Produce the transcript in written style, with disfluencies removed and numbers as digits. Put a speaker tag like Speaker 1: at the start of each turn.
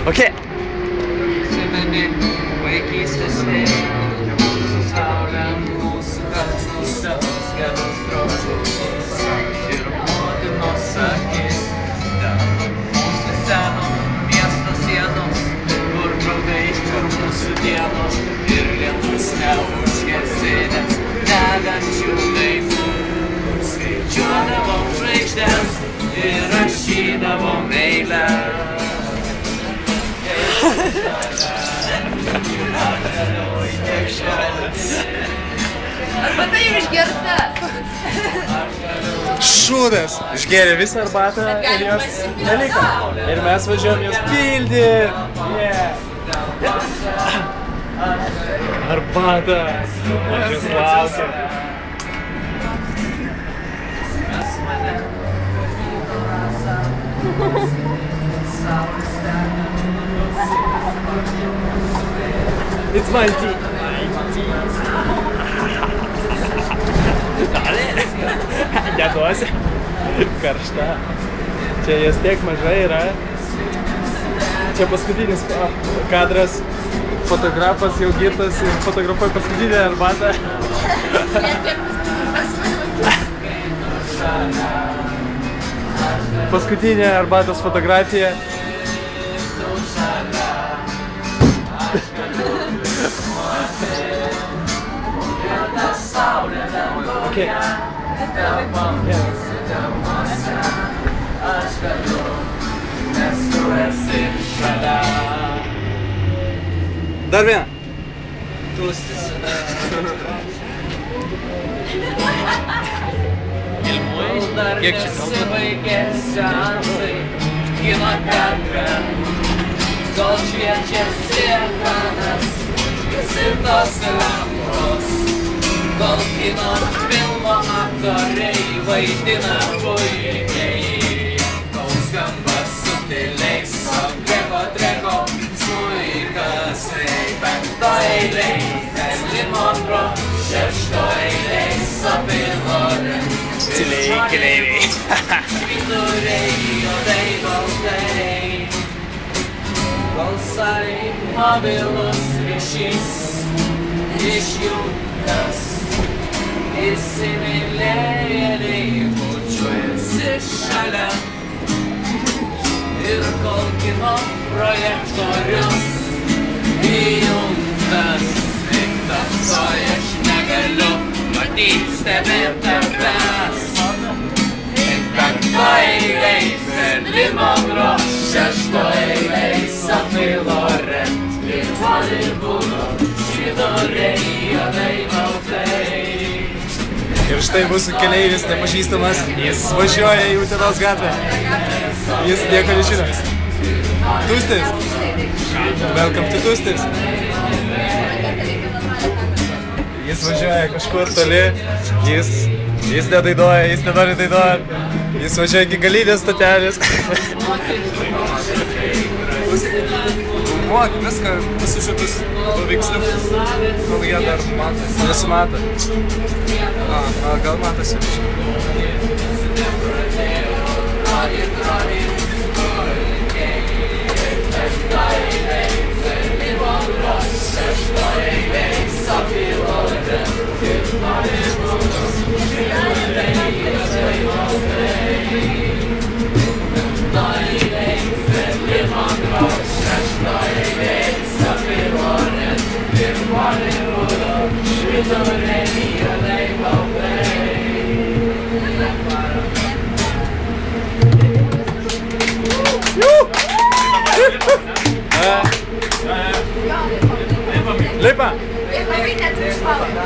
Speaker 1: Okay.
Speaker 2: Atsimeni vaikystės vėją, mūsų saulę, mūsų garsų, senus gerus draugus ir motinos akis. Ten mūsų seno miesto sienos, kur draugai, kur mūsų dienos ir lietus neužgesinęs degančių dainų. Skaičiuodavom žvaigždes ir rašydavom eiles.
Speaker 3: Arba tai jau išgerta.
Speaker 1: Šūdas! Išgėrė visą arbatą ir jos neliko. Ir mes važiuojam jos pildyti. Arbata! Aš jūs laukiu. It's my tea. Neduosi. Karšta. Čia jas tiek mažai yra. Čia paskutinis kadras. Fotografas jau girtas ir fotografuoja paskutinę arbatą. Paskutinė arbatos fotografija. Okay. Dar vieną.
Speaker 2: Tūstis. Kiek čia nesibaigė seansai kino teatre, kol šviečiasi ekranas, tos lempos, kol kino filmo aktoriai vaidina puikiai, kol skamba subtiliais Grego Drego smuikas, penktoj eilėj Marilyn Monroe, šeštoj eilėj Sophie Loren.
Speaker 1: Tyliai keleiviai.
Speaker 2: Švyturiai, juodai baltai, balsai, mobilus ryšys, išjungtas, įsimylėjėliai bučiuojasi šalia. Ir kol kino projektorius įjungtas, tik tamsoj aš negaliu matyt stebėt tavęs. Penktoj eilėj Marilyn Monroe, šeštoj eilėj Sophie Loren ir Hollywoodo švyturiai juodai baltai.
Speaker 1: Ir štai mūsų keleivis nepažįstamas, jis važiuoja į Utenos gatvę. Jis nieko nežino. Tūstis. Welcome to Tūstis. Jis važiuoja kažkur toli, jis nedainuoja, jis nenori dainuoti. Jis važiuoja iki galinės stotelės.
Speaker 4: Filmuok viską, visus šitus paveiksliukus, kol jie dar matosi.
Speaker 1: Nesimato.
Speaker 4: Gal matosi
Speaker 1: Lipa!
Speaker 3: Ir labai net užpalda.